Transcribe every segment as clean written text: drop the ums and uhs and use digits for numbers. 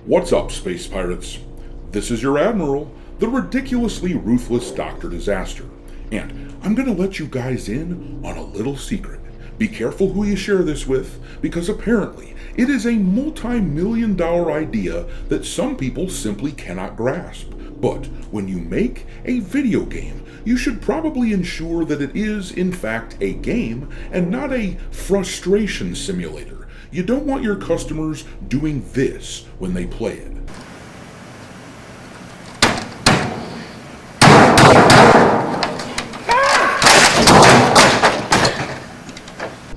What's up, space pirates? This is your Admiral, the ridiculously ruthless Dr. Disaster, and I'm gonna let you guys in on a little secret. Be careful who you share this with, because apparently it is a multi-million-dollar idea that some people simply cannot grasp. But when you make a video game, you should probably ensure that it is, in fact, a game and not a frustration simulator. You don't want your customers doing this when they play it.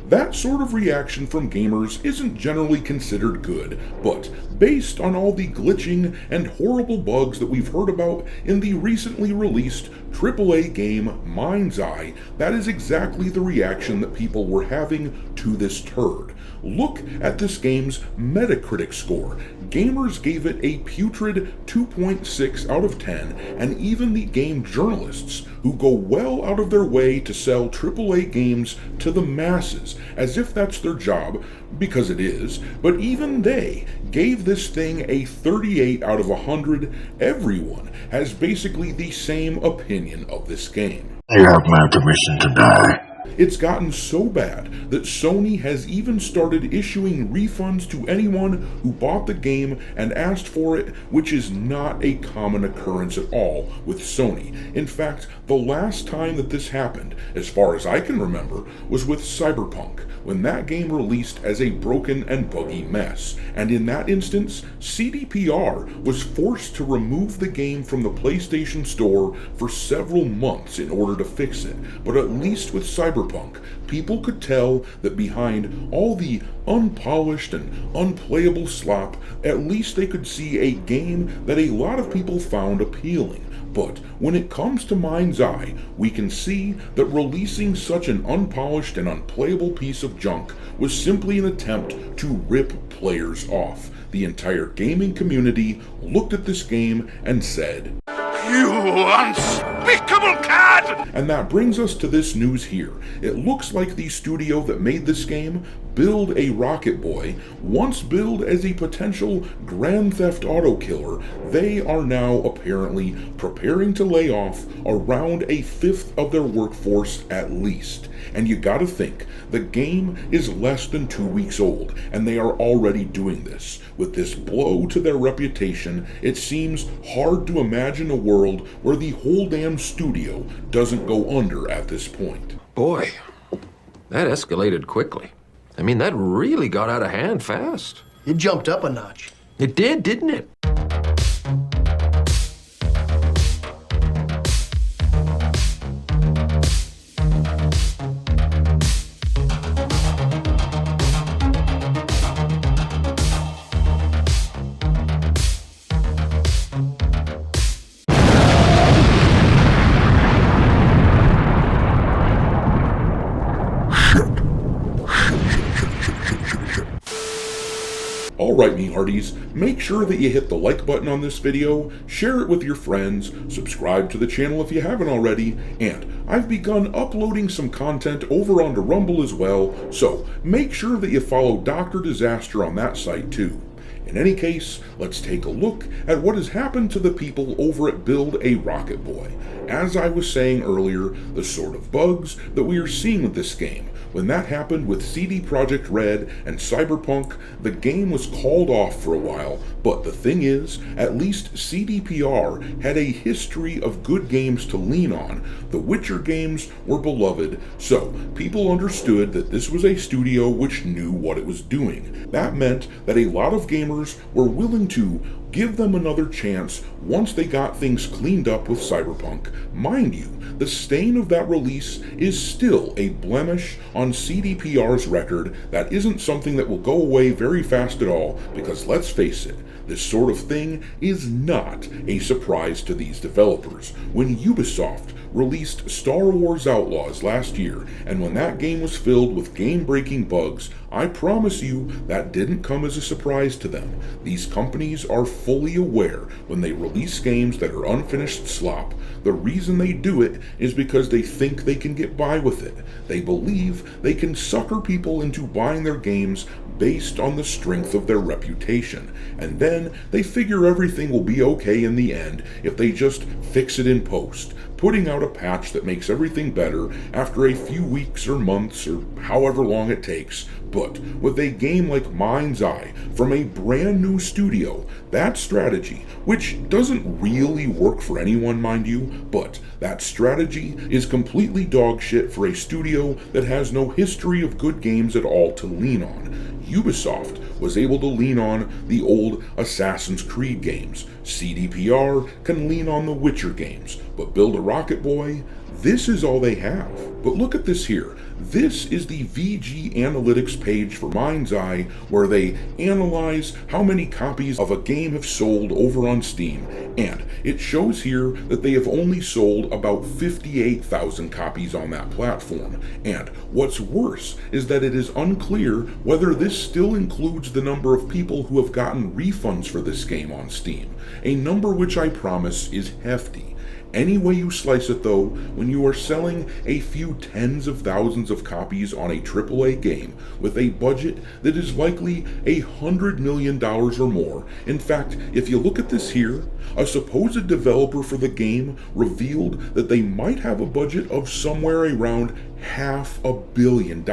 That sort of reaction from gamers isn't generally considered good, but based on all the glitching and horrible bugs that we've heard about in the recently released AAA game Mindseye, that is exactly the reaction that people were having to this turd. Look at this game's Metacritic score. Gamers gave it a putrid 2.6 out of 10, and even the game journalists, who go well out of their way to sell AAA games to the masses, as if that's their job, because it is, but even they gave this thing a 38 out of 100. Everyone has basically the same opinion of this game. You have my permission to die. It's gotten so bad that Sony has even started issuing refunds to anyone who bought the game and asked for it, which is not a common occurrence at all with Sony. In fact, the last time that this happened, as far as I can remember, was with Cyberpunk, when that game released as a broken and buggy mess. And in that instance, CDPR was forced to remove the game from the PlayStation Store for several months in order to fix it. But at least with Cyberpunk, people could tell that behind all the unpolished and unplayable slop, at least they could see a game that a lot of people found appealing. But when it comes to Mindseye, we can see that releasing such an unpolished and unplayable piece of junk was simply an attempt to rip players off. The entire gaming community looked at this game and said, "You unspeakable cad!" And that brings us to this news here. It looks like the studio that made this game, Build a Rocket Boy, once billed as a potential Grand Theft Auto killer, they are now apparently preparing to lay off around a fifth of their workforce at least. And you gotta think, the game is less than 2 weeks old, and they are already doing this. With this blow to their reputation, it seems hard to imagine a world where the whole damn studio doesn't go under at this point. Boy, that escalated quickly. I mean, that really got out of hand fast. It jumped up a notch. It did, didn't it? Alright, me hearties, make sure that you hit the like button on this video, share it with your friends, subscribe to the channel if you haven't already, and I've begun uploading some content over onto Rumble as well, so make sure that you follow Dr. Disaster on that site too. In any case, let's take a look at what has happened to the people over at Build a Rocket Boy. As I was saying earlier, the sort of bugs that we are seeing with this game. When that happened with CD Projekt Red and Cyberpunk, the game was called off for a while, but the thing is, at least CDPR had a history of good games to lean on. The Witcher games were beloved, so people understood that this was a studio which knew what it was doing. That meant that a lot of gamers were willing to give them another chance once they got things cleaned up with Cyberpunk. Mind you, the stain of that release is still a blemish on CDPR's record that isn't something that will go away very fast at all, because let's face it, this sort of thing is not a surprise to these developers. When Ubisoft released Star Wars Outlaws last year, and when that game was filled with game-breaking bugs, I promise you that didn't come as a surprise to them. These companies are fully aware when they release games that are unfinished slop. The reason they do it is because they think they can get by with it. They believe they can sucker people into buying their games based on the strength of their reputation, and then they figure everything will be okay in the end if they just fix it in post, putting out a patch that makes everything better after a few weeks or months or however long it takes. But with a game like Mindseye from a brand new studio, that strategy, which doesn't really work for anyone, mind you, but that strategy is completely dog shit for a studio that has no history of good games at all to lean on. Ubisoft was able to lean on the old Assassin's Creed games. CDPR can lean on the Witcher games, but Build a Rocket Boy, this is all they have. But look at this here. This is the VG Analytics page for Mindseye, where they analyze how many copies of a game have sold over on Steam, and it shows here that they have only sold about 58,000 copies on that platform. And what's worse is that it is unclear whether this still includes the number of people who have gotten refunds for this game on Steam, a number which I promise is hefty. Any way you slice it though, when you are selling a few tens of thousands of copies on a AAA game with a budget that is likely $100 million or more, in fact, if you look at this here, a supposed developer for the game revealed that they might have a budget of somewhere around $500 million.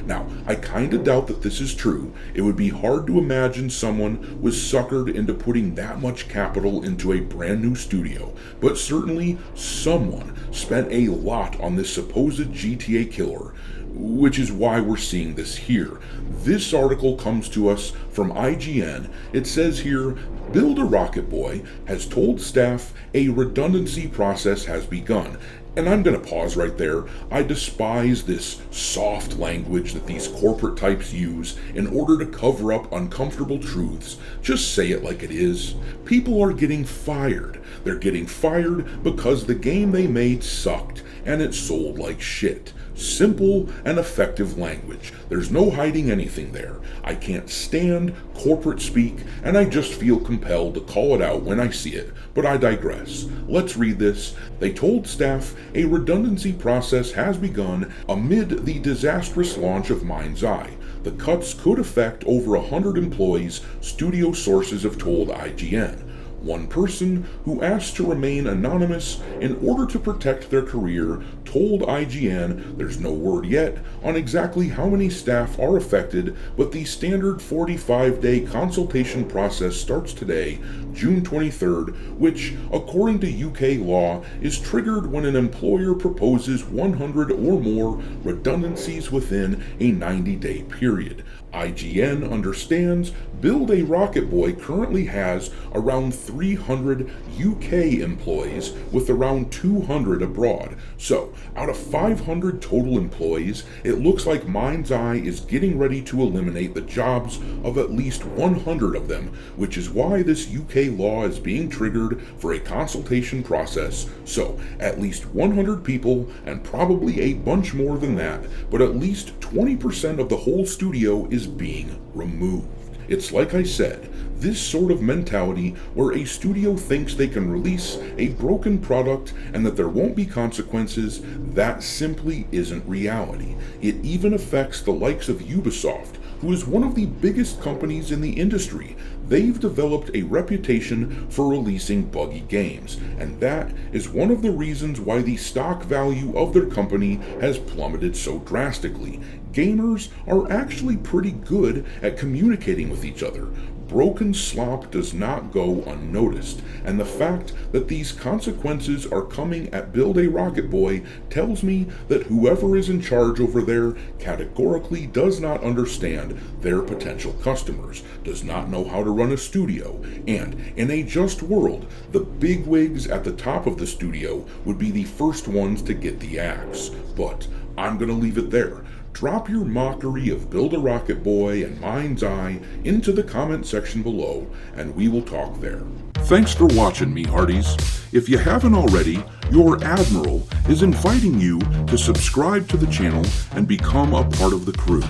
Now, I kinda doubt that this is true. It would be hard to imagine someone was suckered into putting that much capital into a brand new studio, but certainly someone spent a lot on this supposed GTA killer, which is why we're seeing this here. This article comes to us from IGN. It says here, Build a Rocket Boy has told staff a redundancy process has begun. And I'm going to pause right there. I despise this soft language that these corporate types use in order to cover up uncomfortable truths. Just say it like it is. People are getting fired. They're getting fired because the game they made sucked and it sold like shit. Simple and effective language. There's no hiding anything there. I can't stand corporate speak, and I just feel compelled to call it out when I see it, but I digress. Let's read this. They told staff a redundancy process has begun amid the disastrous launch of Mindseye. The cuts could affect over 100 employees, studio sources have told IGN. One person who asked to remain anonymous in order to protect their career told IGN there's no word yet on exactly how many staff are affected, but the standard 45-day consultation process starts today, June 23rd, which, according to UK law, is triggered when an employer proposes 100 or more redundancies within a 90-day period. IGN understands Build a Rocket Boy currently has around 300 UK employees with around 200 abroad. So, out of 500 total employees, it looks like Mindseye is getting ready to eliminate the jobs of at least 100 of them, which is why this UK law is being triggered for a consultation process. So, at least 100 people, and probably a bunch more than that, but at least 20% of the whole studio is being removed. It's like I said, this sort of mentality where a studio thinks they can release a broken product and that there won't be consequences, that simply isn't reality. It even affects the likes of Ubisoft, who is one of the biggest companies in the industry. They've developed a reputation for releasing buggy games, and that is one of the reasons why the stock value of their company has plummeted so drastically. Gamers are actually pretty good at communicating with each other. Broken slop does not go unnoticed, and the fact that these consequences are coming at Build a Rocket Boy tells me that whoever is in charge over there categorically does not understand their potential customers, does not know how to run a studio, and in a just world, the bigwigs at the top of the studio would be the first ones to get the axe. But I'm gonna leave it there. Drop your mockery of Build a Rocket Boy and Mindseye into the comment section below, and we will talk there. Thanks for watching, me hearties. If you haven't already, your Admiral is inviting you to subscribe to the channel and become a part of the crew.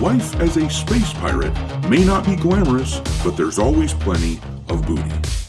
Life as a space pirate may not be glamorous, but there's always plenty of booty.